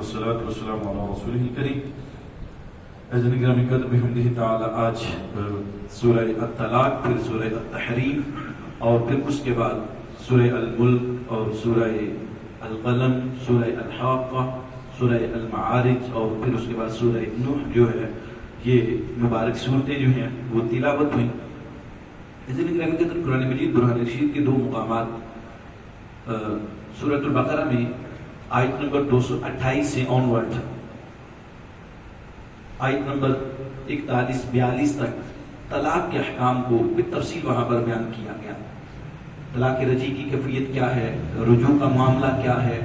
والصلاة والسلام على رسوله الكريم. عزیزان گرامی قدر بحمدہ تعالی آج سورہ الطلاق، پھر سورہ التحریم اور پھر اس کے بعد سورہ الملک اور سورہ القلم، سورہ الحاقہ، سورہ المعارج اور پھر اس کے بعد سورہ نوح جو ہے، یہ مبارک صورتیں جو ہیں وہ تلاوت ہوئیں. عزیزان گرامی قدر قرآن مجید برہان رشید کے دو مقامات سورۃ البقرہ میں آیت نمبر 228 سے آنورڈ، آیت نمبر 41-42 تک طلاق کے احکام کو بالتفصیل وہاں پر بیان کیا گیا. طلاق رجعی کی کیفیت کیا ہے، رجوع کا معاملہ کیا ہے،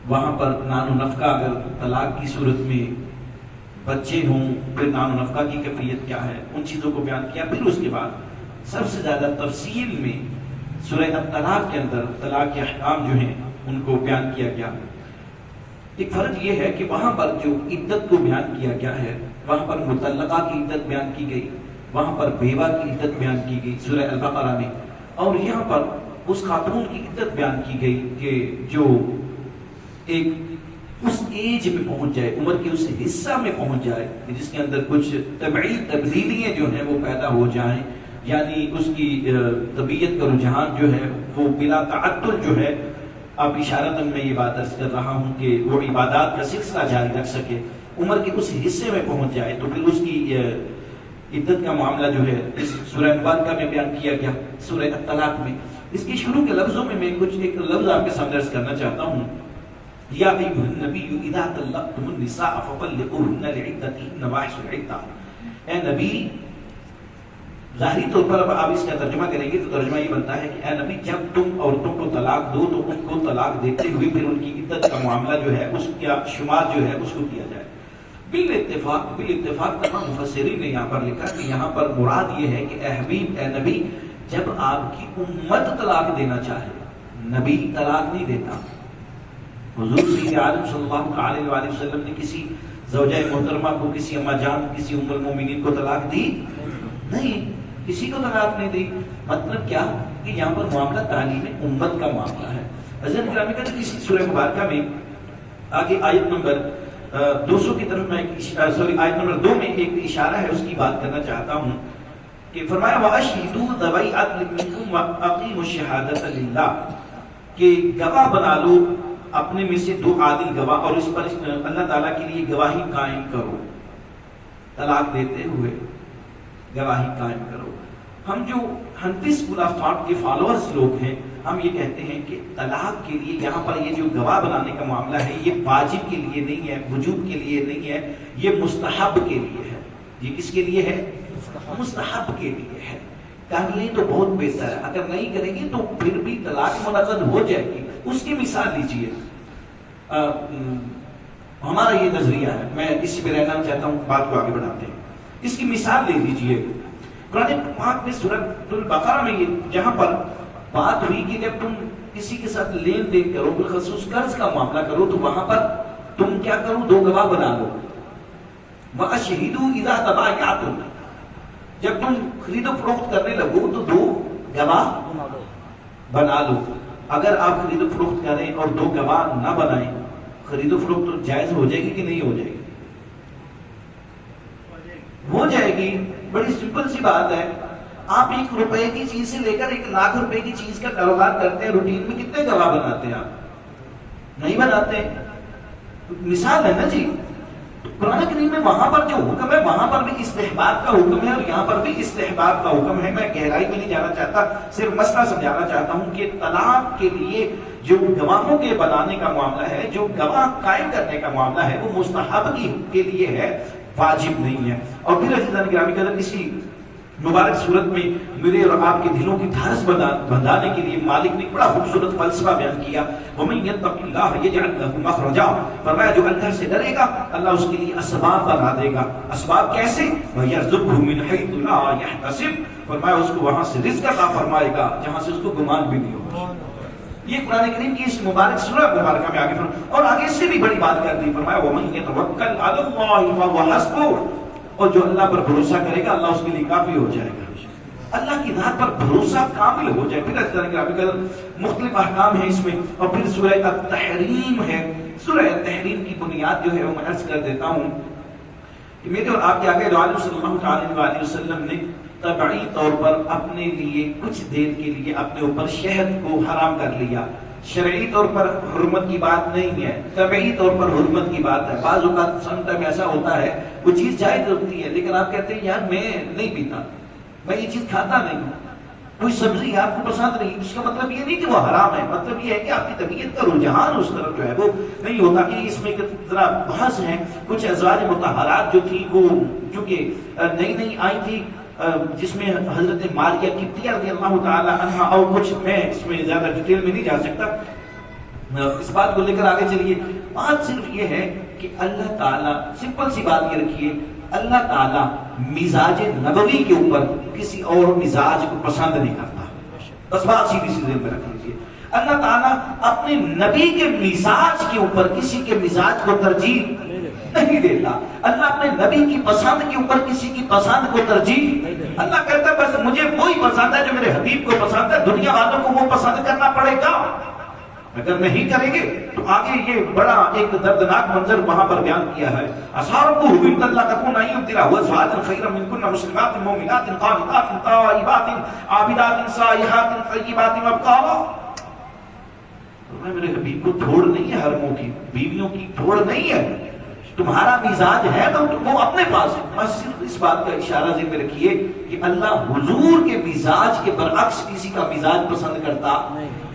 وہاں پر نان و نفقہ اگر طلاق کی صورت میں بچے ہوں پھر نان و نفقہ کی کیفیت کیا ہے، ان چیزوں کو بیان کیا. پھر اس کے بعد سب سے زیادہ تفصیل میں سورہ الطلاق کے اندر طلاق کے احکام جو ہیں ان کو بیان کیا گیا. ایک فرق یہ ہے کہ وہاں پر جو عدت کو بیان کیا گیا ہے، وہاں پر مطلقہ کی عدت بیان کی گئی، وہاں پر بیوہ کی عدت بیان کی گئی سورہ البقرہ میں، اور یہاں پر اس خاتون کی عدت بیان کی گئی کہ جو ایک اس ایج میں پہنچ جائے، عمر کے اس حصہ میں پہنچ جائے جس کے اندر کچھ طبعی تبدیلیاں جو ہیں وہ پیدا ہو جائیں، یعنی اس کی طبیعت کا رجحان جو ہے وہ بلا تعطل جو ہے، اب اشارتاً میں یہ بات عرض کر رہا ہوں کہ وہ عبادات کا سلسلہ جاری رکھ سکے، عمر کے اس حصے میں پہنچ جائے، تو پھر اس کی عدت کا معاملہ جو ہے اس سورہ مبارکہ میں بیان کیا گیا سورہ الطلاق میں. اس کے شروع کے لفظوں میں کچھ ایک لفظ آپ کے سامنے عرض کرنا چاہتا ہوں. یا ایھا النبی اذا طلقتم النساء فطلقوهن لعدتهن واحصوا العدة. اے نبی، ظاہری طور پر اب آپ اس کا ترجمہ کریں گے تو ترجمہ یہ بنتا ہے کہ اے نبی جب تم عورتوں کو طلاق دو تو ان کو طلاق دیتے ہوئے پھر ان کی عدت کا معاملہ جو ہے اس کا شمار جو ہے اس کو کیا جائے. بالاتفاق تمام مفسرین نے یہاں پر لکھا کہ یہاں پر مراد یہ ہے کہ اے حبیب، اے نبی، جب آپ کی امت طلاق دینا چاہے، نبی طلاق نہیں دیتا. حضور سید عالم صلی اللہ علیہ وآلہ وسلم نے کسی زوجہ محترمہ کو، کسی اما جان، کسی ام المومنین کو طلاق دی نہیں، کسی کو طلاق نہیں دی. مطلب کیا کہ یہاں پر معاملہ تعلیم امت کا معاملہ ہے. عزیزان گرامی کا کسی سورہ مبارکہ میں آگے آیت نمبر 200 کی طرف میں آیت نمبر 2 میں ایک اشارہ ہے، اس کی بات کرنا چاہتا ہوں کہ فرمایا وَأَشْهِدُوا ذَوَيْ عَدْلٍ مِنْكُمْ وَأَقِیمُوا الشَّهَادَةَ لِلَّهِ، کہ گواہ بنا لو اپنے میں سے دو عادل گواہ اور اس پر اللہ تعالیٰ کے لیے گواہی قائم کرو. طلاق دیتے ہوئے گواہی قائم کرو. ہم جو حنفی اسکول آف تھاٹ کے فالوورز لوگ ہیں، ہم یہ کہتے ہیں کہ طلاق کے لیے یہاں پر یہ جو گواہ بنانے کا معاملہ ہے یہ واجب کے لیے نہیں ہے، وجوب کے لیے نہیں ہے، یہ مستحب کے لیے ہے. یہ کس کے لیے ہے؟ مستحب کے لیے ہے. کر لیں تو بہت بہتر ہے، اگر نہیں کریں گے تو پھر بھی طلاق منعقد ہو جائے گی. اس کی مثال لیجیے. ہمارا یہ نظریہ ہے، میں اسی پہ رہنا چاہتا ہوں، بات کو آگے بڑھاتے ہیں. اس کی مثال لے لیجیے. قرآن پاک میں سورۃ البقرہ میں یہ جہاں پر بات ہوئی کہ جب تم کسی کے ساتھ لین دین کرو، بالخصوص قرض کا معاملہ کرو، تو وہاں پر تم کیا کرو؟ دو گواہ بنا لو. وَأَشْهِدُوا إِذَا تَبَايَعْتُمْ، جب تم خرید و فروخت کرنے لگو تو دو گواہ بنا لو. اگر آپ خرید و فروخت کریں اور دو گواہ نہ بنائیں، خرید و فروخت تو جائز ہو جائے گی کہ نہیں ہو جائے گی؟ ہو جائے گی. بڑی سمپل سی بات ہے. آپ 1 روپے کی چیز سے لے کر 1 لاکھ روپے کی چیز کا کاروبار کرتے ہیں، روٹین میں کتنے گواہ بناتے ہیں آپ؟ نہیں بناتے. مثال ہے نا جی. قرآن کریم میں وہاں پر جو حکم ہے وہاں پر بھی استحباب کا حکم ہے اور یہاں پر بھی استحباب کا حکم ہے. میں گہرائی میں نہیں جانا چاہتا، صرف مسئلہ سمجھانا چاہتا ہوں کہ طلاق کے لیے جو گواہوں کے بنانے کا معاملہ ہے، جو گواہ قائم کرنے کا معاملہ ہے، وہ مستحب کے لیے ہے، واجب نہیں ہے. اور پھر عزیزان گرامی قدر اسی مبارک صورت میں میرے اور آپ کے دلوں کی دھڑس بندھانے کے لیے مالک نے بڑا خوبصورت فلسفہ بیان کیا. وَمَن يَتَّقِ اللَّهَ يَجْعَلْ لَهُ مَخْرَجًا، فرمایا جو اللہ سے ڈرے گا اللہ اس کے لیے اسباب بنا دے گا. اسباب کیسے؟ وَيَرْزُقْهُ مِنْ حَيْثُ لَا يَحْتَسِبُ، فرمایا اس کو وہاں سے رزق عطا فرمائے گا جہاں سے اس کو گمان بھی نہیں ہوگا. یہ قرآن کریم کی اس مبارک سورہ مبارکہ میں آگے اور آگے سے بھی بڑی بات کر دی. فرمایا وَمَن يَتَوَكَّلْ عَلَى اللَّهِ فَهُوَ حَسْبُهُ، اور جو اللہ پر بھروسہ کرے گا اللہ اس کے لیے کافی ہو جائے گا. اللہ کی ذات پر بھروسہ کامل ہو جائے. پھر اس طرح کے مختلف احکام ہیں اس میں. اور پھر سورہ التحریم ہے. سورہ التحریم کی بنیاد جو ہے وہ میں عرض کر دیتا ہوں کہ میرے اور آپ کے آگے عالم صلی اللہ علیہ وسلم نے طبعی طور پر اپنے لیے کچھ دیر کے لیے اپنے اوپر شہد کو حرام کر لیا. شرعی طور پر حرمت کی بات نہیں ہے, طبعی طور پر حرمت کی بات ہے. بعض اوقات سمٹائم ایسا ہوتا ہے وہ چیز جائز ہوتی ہے لیکن آپ کہتے ہیں یار میں نہیں پیتا, میں یہ چیز کھاتا نہیں ہوں, کوئی سبزی آپ کو پسند نہیں, اس کا مطلب یہ نہیں کہ وہ حرام ہے, مطلب یہ ہے کہ آپ کی طبیعت کا رجحان اس طرف جو ہے وہ نہیں ہوتا. کہ اس میں ذرا بحث ہے. کچھ ازواج مطہرات جو تھی وہ چونکہ نئی نئی آئی تھی جس میں حضرت ماریہ قبطیہ رضی اللہ تعالی عنہ, اور کچھ میں اس میں زیادہ ڈیٹیل میں نہیں جا سکتا, اس بات کو لے کر آگے چلیے. بات صرف یہ ہے کہ اللہ تعالیٰ, سمپل سی بات یہ رکھیے, اللہ تعالیٰ مزاج نبوی کے اوپر کسی اور مزاج کو پسند نہیں کرتا. بس بات سیدھی سی ذہن میں رکھ لیجیے. اللہ تعالیٰ اپنے نبی کے مزاج کے اوپر کسی کے مزاج کو ترجیح نہیں دیتا. اللہ اپنے نبی کی پسند کے اوپر کسی کی پسند کو ترجیح, اللہ کہتا ہے بس مجھے وہی پسند ہے جو میرے حبیب کو پسند ہے, دنیا والوں کو وہ پسند کرنا پڑے گا. اگر نہیں کریں گے تو آگے یہ بڑا ایک دردناک منظر وہاں پر بیان کیا ہے. اصحابہ اللہ تکون ایبدلا وازواجا خیرا منکن مسلمات مومنات قانتات تائبات عابدات سائحات طیبات وابکارا. میرے حبیب کو تھوڑ نہیں ہے, حرموں کی بیویوں کی تھوڑ نہیں ہے. تمہارا مزاج ہے تو وہ اپنے پاس ہے. بس صرف اس بات کا اشارہ ذہن میں رکھیے کہ اللہ حضور کے مزاج کے برعکس کسی کا مزاج پسند کرتا.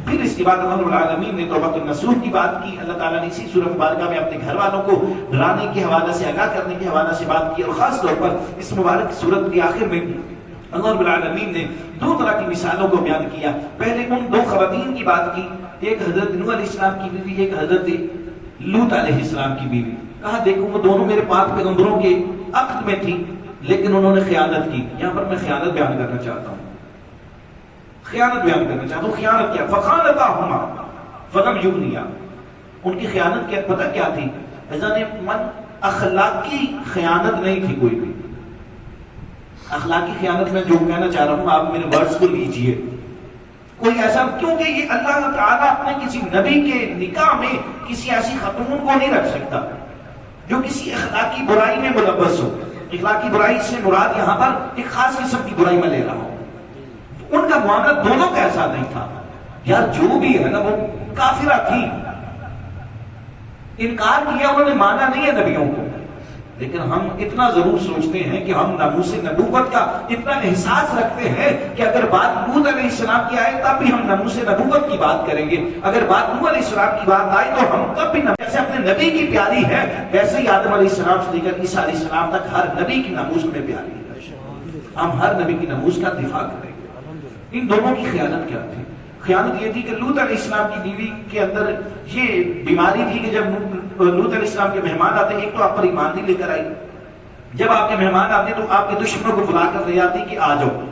پھر اس کے بعد اللہ رب العالمین نے توبۃ النصوح کی بات کی. اللہ تعالیٰ نے اسی سورہ مبارکہ میں اپنے گھر والوں کو ڈرانے کے حوالے سے, آگاہ کرنے کے حوالے سے بات کی, اور خاص طور پر اس مبارک سورت کے آخر میں اللہ رب العالمین نے دو طرح کی مثالوں کو بیان کیا. پہلے ان دو خواتین کی بات کی, ایک حضرت نوح علیہ السلام کی بیوی, ایک حضرت لوط علیہ السلام کی بیوی. کہا دیکھو وہ دونوں میرے پاک پیغمبروں کے عقد میں تھی لیکن انہوں نے خیانت کی. یہاں پر میں خیانت بیان کرنا چاہتا ہوں, خیانت بیان کرنا چاہتا ہوں. خیانت کیا؟ فخانتاہما فلم یغنیا. ان کی خیانت کیا پتہ کیا تھی؟ من اخلاقی خیانت نہیں تھی کوئی بھی. اخلاقی خیانت میں جو کہنا چاہ رہا ہوں آپ میرے ورڈز کو لیجئے, کوئی ایسا, کیونکہ یہ اللہ تعالیٰ اپنے کسی نبی کے نکاح میں کسی ایسی خاتون کو نہیں رکھ سکتا جو کسی اخلاقی برائی میں ملوث ہو. اخلاقی برائی سے مراد یہاں پر ایک خاص قسم کی برائی میں لے رہا ہوں. ان کا معاملہ دونوں کا ایسا نہیں تھا. یار جو بھی ہے نا وہ کافرہ تھی, انکار کیا, انہوں نے مانا نہیں ہے نبیوں کو. لیکن ہم اتنا ضرور سوچتے ہیں کہ ہم ناموس نبوت کا اتنا احساس رکھتے ہیں کہ اگر بات لوط علیہ السلام کی آئے تب بھی ہم ناموس نبوت کی بات کریں گے, اگر بات نوح علیہ السلام کی بات آئے تو ہم تب بھی جیسے اپنے نبی کی پیاری ہے ویسے ہی آدم علیہ السلام سے لے کر عیسیٰ علیہ السلام تک ہر نبی کی ناموس میں پیاری ہے. ہم ہر نبی کی ناموس کا دفاع کریں گے. ان دونوں کی خیانت کیا تھی؟ خیانت یہ تھی کہ لوط علیہ السلام کی بیوی کے اندر یہ بیماری تھی کہ جب لوط علیہ السلام کے مہمان آتے, ایک تو آپ پر ایمان نہیں لے کر آئی, جب آپ کے مہمان آتے تو آپ کے دشمنوں کو بلا کر لے جاتی کہ آ جاؤ,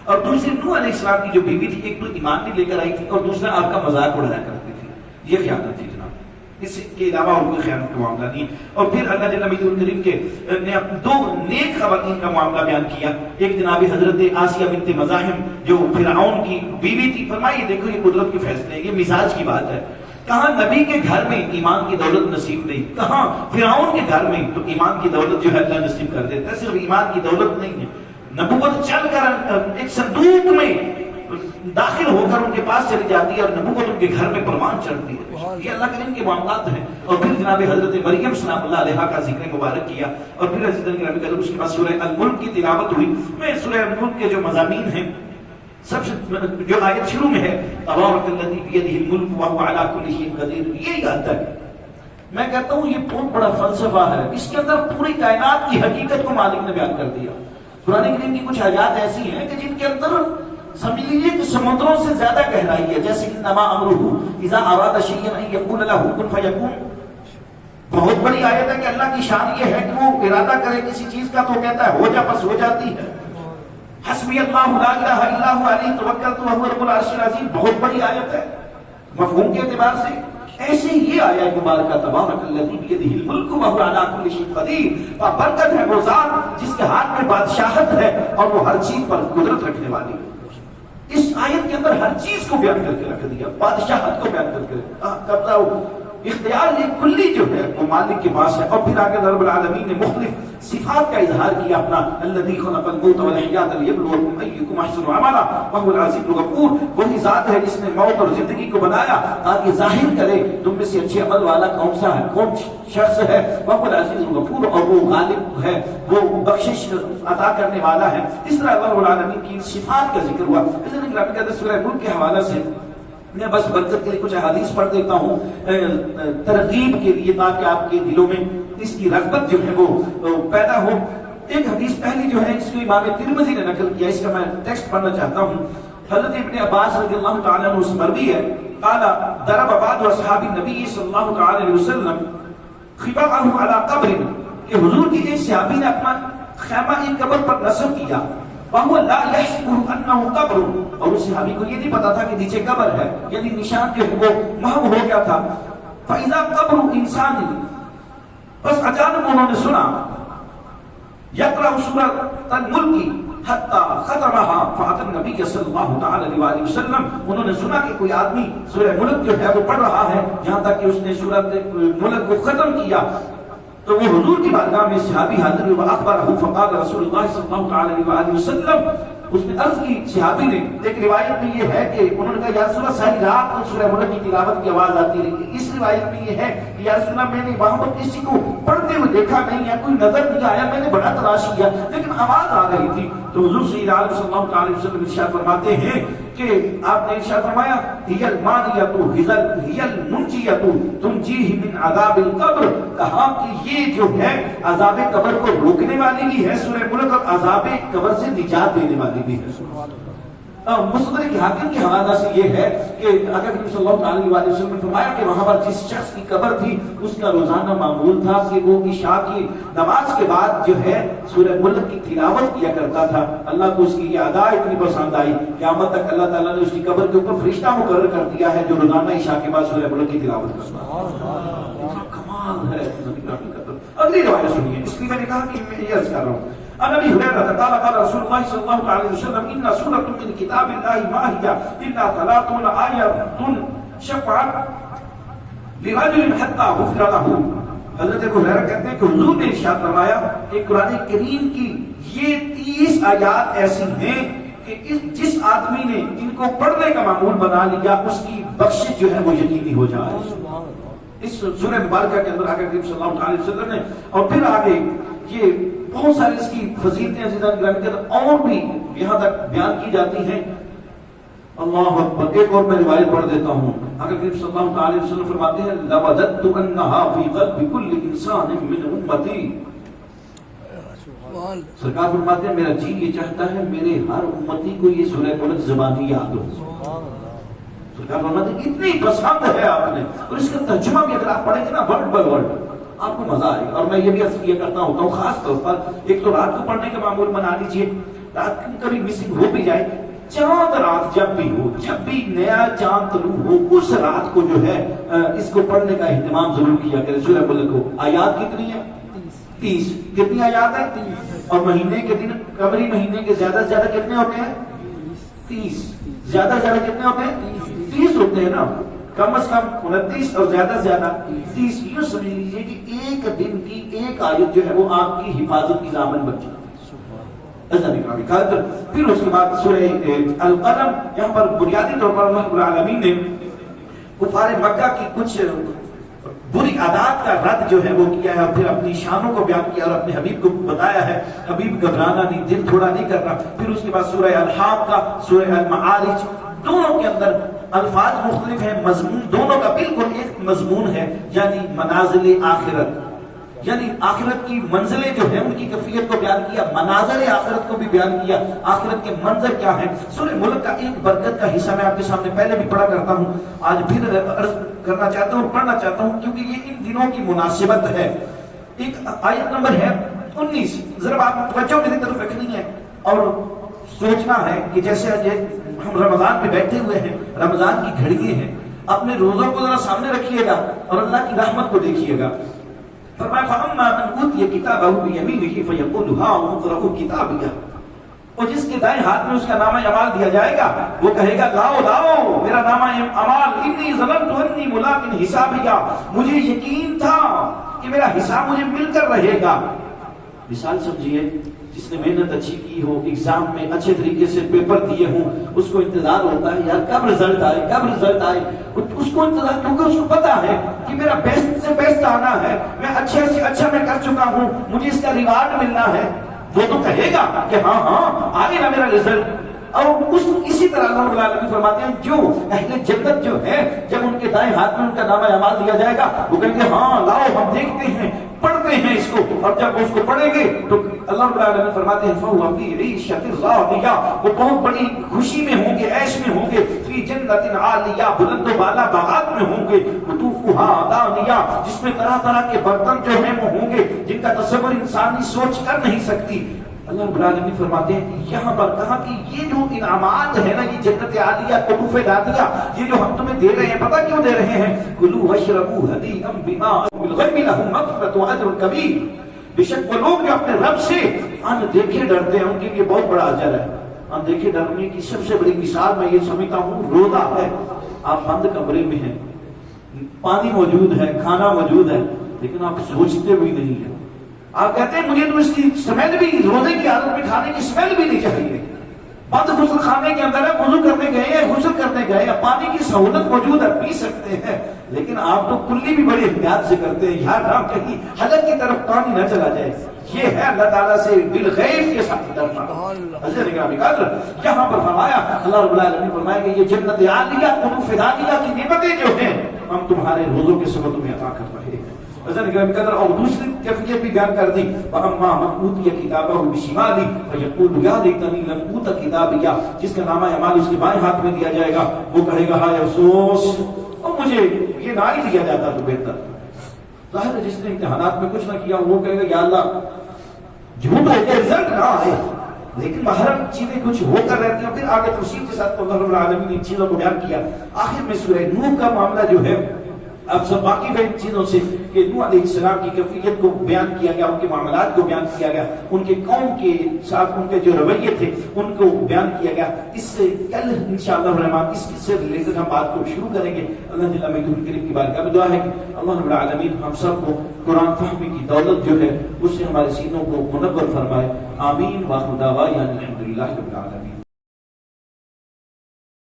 اور دوسری نوح علیہ السلام کی جو بیوی تھی ایک تو ایمان نہیں لے کر آئی تھی اور دوسرا آپ کا مذاق اڑایا کرتی تھی. یہ خیانت تھی جناب, اس کے علاوہ اور کوئی خیانت کا معاملہ نہیں. اور پھر اللہ جل کریم کے نے دو نیک خواتین کا معاملہ بیان کیا. ایک جناب حضرت آسیہ بنت مزاحم جو فرعون کی بیوی تھی. فرمائیے دیکھو یہ قدرت کے فیصلے, یہ مزاج کی بات ہے. کہاں نبی کے گھر میں ایمان کی دولت نصیب نہیں, کہاں فرعون کے گھر میں تو ایمان کی دولت جو ہے اللہ نصیب کر دیتا ہے. صرف ایمان کی دولت نہیں ہے, نبوت چل کر ایک صندوق میں داخل ہو کر ان کے پاس چلی جاتی ہے اور نبوت ان کے گھر میں پروان چڑھتی ہے. یہ اللہ کریم کے معاملات ہیں. اور پھر جناب حضرت مریم سلام اللہ علیہا کا ذکر مبارک کیا. اور پھر عزیزاً گرامی قدر اس کے بعد سورہ الملک کی تلاوت ہوئی. میں سورہ الملک کے جو مضامین ہیں سب سے جو آیت شروع میں ہے تبارک الذی بیدہ الملک وہو علی کل شیء قدیر, یہی آتا ہے. میں کہتا ہوں یہ بہت بڑا فلسفہ ہے, اس کے اندر پوری کائنات کی حقیقت کو مالک نے بیان کر دیا. قرآن کریم کی کچھ آیات ایسی ہیں کہ جن کے اندر سمجھ لیجیے کہ سمندروں سے زیادہ گہرائی ہے. جیسے انما امرہ اذا اراد شیئا ان یقول له کن فیکون. بہت بڑی آیت ہے کہ اللہ کی شان یہ ہے کہ وہ ارادہ کرے کسی چیز کا تو کہتا ہے ہو جا, بس ہو جاتی ہے. حسبی اللہ لا الہ الا هو علیہ توکلت وهو رب العرش العظیم. بہت بڑی آیت ہے مفہوم کے اعتبار سے. ایسے یہ آیا مبارکہ تبارک الذی بیدہ الملک وہو علی کل شیء قدیر، برکت ہے وہ ذات جس کے ہاتھ میں بادشاہت ہے اور وہ ہر چیز پر قدرت رکھنے والی ہے۔ اس آیت کے اندر ہر چیز کو بیان کر کے رکھ دیا، بادشاہت کو بیان کر کے قبضہ اختیار یہ کلی جو ہے وہ مالک کے پاس ہے۔ اور پھر آگے رب العالمین نے مختلف صفات کا اظہار کیا اپنا، الذی خلق الموت والحیات لیبلوکم ایکم احسن عملا وہو العزیز الغفور، وہی ذات ہے جس نے موت اور زندگی کو بنایا تاکہ ظاہر کرے تم میں سے اچھے عمل والا کون سا ہے، کون شخص ہے، وہو العزیز الغفور، اور وہ غالب ہے، وہ بخشش عطا کرنے والا ہے۔ اس طرح اللہ العالمین کی صفات کا ذکر ہوا۔ اس لیے سورہ ملک کے حوالے سے میں بس برکت کے لیے کچھ احادیث پڑھ دیتا ہوں ترغیب کے لیے، تاکہ آپ کے دلوں میں اس کی رغبت جو ہے وہ پیدا ہو۔ ایک حدیث پہلی جو ہے اس کو امام ترمذی نے نقل کیا، اس کا میں ٹیکسٹ پڑھنا چاہتا ہوں۔ حضرت ابن عباس رضی اللہ تعالیٰ عنہ سے مروی ہے، قال ضرب بعض اصحاب النبی صلی اللہ تعالیٰ علیہ وسلم خباءہ علی قبر، کہ حضور کی ایک صحابی نے اپنا خیمہ ایک قبر پر نصب کیا، وَهُوَ لَا يَحْسِبُهُ أَنَّهُ قَبْرٌ، اور اس صحابی کو یہ نہیں پتا تھا کہ نیچے قبر ہے، یعنی نشان جو ہے وہ محو ہو گیا تھا۔ فَإِذَا قَبْرُ إِنسَانٍ، بس اچانک انہوں نے سنا يَقْرَأُ سُورَةَ الْمُلْكِ حَتَّى خَتَمَهَا فَأَتَى النَّبِيَّ صلی اللہ تعالی علیہ وسلم، انہوں نے سنا کہ کوئی آدمی سورہ ملک جو ہے وہ پڑھ رہا ہے یہاں تک کہ اس نے سورۃ ملک کو ختم کیا، تو وہ حضور کی بارگاہ میں صحابی حاضر ہوئے، اخبرہ فقال رسول اللہ صلی اللہ علیہ وسلم، اس نے عرض کی صحابی نے، ایک روایت میں یہ ہے کہ انہوں نے کہا یا رسول اللہ ساری رات کو سورہ ملک کی تلاوت کی آواز آتی رہی، اس روایت میں یہ ہے کہ یا رسول اللہ میں نے وہاں پر کسی کو پڑھتے ہوئے دیکھا نہیں ہے، کوئی نظر نہیں آیا، میں نے بڑا تلاش کیا لیکن آواز آ رہی تھی۔ تو حضور صلی اللہ علیہ وسلم ارشاد فرماتے ہیں کہ آپ نے ارشاد فرمایا ہی المانیۃ ہی المنجیۃ تنجیہ من عذاب القبر، کہا کہ یہ جو ہے عذاب قبر کو روکنے والی بھی ہے سورہ ملک، اور عذاب قبر سے نجات دینے والی بھی ہے۔ مستدرک حاکم کے حوالہ سے یہ ہے کہ اگر نبی صلی اللہ علیہ وسلم نے فرمایا کہ وہاں پر جس شخص کی قبر تھی اس کا روزانہ معمول تھا کہ وہ عشاء کی نماز کے بعد جو ہے سورہ ملک کی تلاوت کیا کرتا تھا۔ اللہ کو اس کی یہ ادا اتنی پسند آئی، قیامت تک اللہ تعالیٰ نے اس کی قبر کے اوپر فرشتہ مقرر کر دیا ہے جو روزانہ عشاء کے بعد سورہ ملک کی تلاوت کرتا ہے۔ کمال ہے نبی کی قبر۔ اگلی روایت سنیے، اس لیے میں نے کہا کہ میں یہ عرض کر رہا ہوں، عن ابي هريره قال قال رسول الله صلى الله عليه وسلم ان سوره من كتاب الله ما هي الا 30 ايه شفعت لرجل حتى غفر له۔ حضرت ابو ہریرہ کہتے ہیں کہ حضور نے ارشاد فرمایا کہ قرآن کریم کی یہ 30 آیات ایسی ہیں کہ جس آدمی نے ان کو پڑھنے کا معمول بنا لیا اس کی بخشش جو ہے وہ یقینی ہو جائے۔ اس سورہ مبارکہ کے اندر آگے صلی اللہ علیہ وسلم نے، اور پھر آگے یہ بہت ساری اس کی فضیلتیں عزیزان گرامی کے اندر اور بھی یہاں تک بیان کی جاتی ہیں۔ اللہ اکبر، ایک اور میں روایت پڑھ دیتا ہوں۔ اگر نبی صلی اللہ علیہ وسلم فرماتے ہیں لَوَدَدْتُ أَنَّهَا فِي قَلْبِ كُلِّ إِنسَانٍ مِّنْ أُمَّتِي، سرکار فرماتے ہیں میرا جی یہ چاہتا ہے میرے ہر امتی کو یہ سورہ ملک زبانی یاد ہو۔ سرکار فرماتے ہیں اتنی پسند ہے آپ نے، اور اس کا ترجمہ بھی اگر آپ پڑھیں گے نا ورڈ بائی ورڈ آپ کو مزہ آئے گا۔ اور میں یہ بھی عرض کیا کرتا ہوں خاص طور پر ایک تو رات کو پڑھنے کا معمول بنا لیجئے، رات کبھی مسنگ ہو بھی جائے، چاند رات جب بھی ہو، جب بھی نیا چاند طلوع ہو، اس رات کو جو ہے اس کو پڑھنے کا اہتمام ضرور کیا کرے۔ سورہ ملک کو آیات کتنی ہے؟ 30۔ کتنی آیات ہیں؟ 30۔ اور مہینے کے دن قمری مہینے کے زیادہ سے زیادہ کتنے ہوتے ہیں؟ 30۔ زیادہ سے زیادہ کتنے ہوتے ہیں؟ 30 ہوتے ہیں نا، کم از کم 29 اور زیادہ سے زیادہ 30۔ یوں سمجھ لیجیے کہ ایک دن کی ایک آیت جو ہے وہ آپ کی حفاظت کی ضامن بن جائے۔ پھر اس کے بعد سورہ القلم، یہاں پر بنیادی طور پر اللہ رب العالمین نے کفار مکہ کی کچھ بری عادات کا رد جو ہے وہ کیا ہے، اور پھر اپنی شانوں کو بیان کیا اور اپنے حبیب کو بتایا ہے حبیب گھبرانا نہیں، دل تھوڑا نہیں کرنا۔ پھر اس کے بعد سورہ الحاق کا، سورہ المعارج، دونوں کے اندر الفاظ مختلف ہیں، مضمون دونوں کا بالکل ایک مضمون ہے، یعنی منازل آخرت، یعنی آخرت کی منزلیں جو ہیں ان کی کیفیت کو بیان کیا، مناظر آخرت کو بھی بیان کیا، آخرت کے منظر کیا ہیں۔ سورہ ملک کا ایک برکت کا حصہ میں آپ کے سامنے پہلے بھی پڑھا کرتا ہوں، آج پھر عرض کرنا چاہتا ہوں اور پڑھنا چاہتا ہوں کیونکہ یہ ان دنوں کی مناسبت ہے۔ ایک آیت نمبر ہے 19، ذرا آپ توجہ میری طرف رکھنی ہے اور سوچنا ہے کہ جیسے ہم رمضان پہ بیٹھے ہوئے ہیں، رمضان کی گھڑیاں ہیں، اپنے روزوں کو ذرا سامنے رکھیے گا اور اللہ کی رحمت کو دیکھیے گا. فرمایا فَأَمَّا مَنْ أُوتِيَ كِتَابَهُ بِيَمِينِهِ فَيَقُولُ هَاؤُمُ اقْرَءُوا كِتَابِيَهْ. اور جس کے دائیں ہاتھ میں اس کا نامہ اعمال دیا جائے گا وہ کہے گا لاؤ لاؤ میرا نامہ اعمال، انی ظننت انی ملاق حسابیہ، مجھے یقین تھا کہ میرا حساب مجھے مل کر رہے گا. مثال سمجھیے، جس نے محنت اچھی کی ہو، ایگزام میں اچھے طریقے سے پیپر دیے ہوں، اس کو انتظار ہوتا ہے یار کب رزلٹ آئے کب رزلٹ آئے. اس کو انتظار، کیونکہ اس کو پتا ہے کہ میرا بیسٹ سے بیسٹ آنا ہے، میں اچھے سے اچھا میں کر چکا ہوں، مجھے اس کا ریوارڈ ملنا ہے. وہ تو کہے گا کہ ہاں ہاں آئے نا میرا رزلٹ. اور اسی طرح اللہ رب العالمین فرماتے ہیں جو اہل جنت جو ہے جب ان کے دائیں ہاتھ میں ان کا نامہ اعمال دیا جائے گا وہ کہیں گے ہاں لاؤ ہم دیکھتے ہیں پڑھتے ہیں اس کو. اور جب وہ اس کو پڑھیں گے تو اللہ رب العالمین فرماتے ہیں فَهُوَ فِي عِيشَةٍ رَاضِيَةٍ، وہ بہت بڑی خوشی میں ہوں گے، عیش میں ہوں گے. فِي جَنَّةٍ عَالِيَةٍ، بلند و بالا باغات میں ہوں گے. قُطُوفُهَا دَانِيَةٌ، جس میں طرح طرح کے برتن جو ہیں وہ ہوں گے جن کا تصور انسانی سوچ کر نہیں سکتی. اللہ رب العالمین فرماتے ہیں یہاں پر کہا کہ یہ جو انعامات ہے نا، یہ جنت عالیہ قطوف دانیہ، یہ جو ہم تمہیں دے رہے ہیں پتہ کیوں دے رہے ہیں؟ کلوا واشربوا ہنیئا بما بالغیب لهم مغفرۃ واجر کبیر. بے شک وہ لوگ جو اپنے رب سے ان دیکھے ڈرتے ہیں ان کے لیے بہت بڑا اجر ہے. ان دیکھے ڈرنے کی سب سے بڑی مثال میں یہ سمجھتا ہوں روزہ ہے. آپ بند کمرے میں ہیں، پانی موجود ہے، کھانا موجود ہے، لیکن آپ سوچتے بھی نہیں ہیں. آپ کہتے ہیں مجھے تو اس کی سمیل بھی، روزے کی حالت میں کھانے کی سمیل بھی نہیں چاہیے. بند غسل خانے کے اندر ہے، وضو کرنے گئے ہیں، غسل کرنے گئے ہیں، پانی کی سہولت موجود ہے، پی سکتے ہیں، لیکن آپ تو کلی بھی بڑی احتیاط سے کرتے ہیں یار نہ کہیں حلق کی طرف پانی نہ چلا جائے. یہ ہے اللہ تعالیٰ سے بالغیب کے ساتھ ڈرنا. یہاں پر فرمایا اللہ رب العالمین فرمایا کہ یہ جنت عالیہ قطوف دانیہ کی نعمتیں جو ہیں ہم تمہارے روزوں کے سبب تمہیں عطا کر رہے ہیں. اور دوسری کیفیت بھی بیان کر دی وَأَمَّا مَنْ أُوتِيَ كِتَابَهُ بِشِمَالِهِ فَيَقُولُ يَا لَيْتَنِي لَمْ أُوتَ كِتَابِيَهْ، جس کا نامہ اعمال اس کے بائیں ہاتھ میں دیا جائے گا وہ کہے گا ہائے افسوس، اور مجھے یہ نہ ہی دیا جاتا تو بہتر. ظاہر ہے جس نے امتحانات میں کچھ نہ کیا وہ کہے گا یا اللہ جھوٹ ہو کے رزلٹ نہ آئے، لیکن باہر چیزیں کچھ ہو کر رہتی ہیں. پھر آگے تفصیل کے ساتھ اللہ رب العالمین نے ان چیزوں کو بیان کیا. آخر میں سورہ نوح کا معاملہ جو ہے اب سب باقی ان چیزوں سے کہ نوح علیہ السلام کی کیفیت کو بیان کیا گیا، ان کے معاملات کو بیان کیا گیا، ان کے قوم کے ساتھ ان کے جو رویے تھے ان کو بیان کیا گیا. اس سے کل انشاءاللہ الرحمن اس سے ریلیٹڈ ہم بات کو شروع کریں گے. اللہ جل مجدہ کریم کی بارگاہ میں دعا ہے کہ اللہ رب العالمین ہم سب کو قرآن فہمی کی دولت جو ہے اس سے ہمارے سینوں کو منور فرمائے. آمین. وآخر دعوانا الحمدللہ رب العالمین.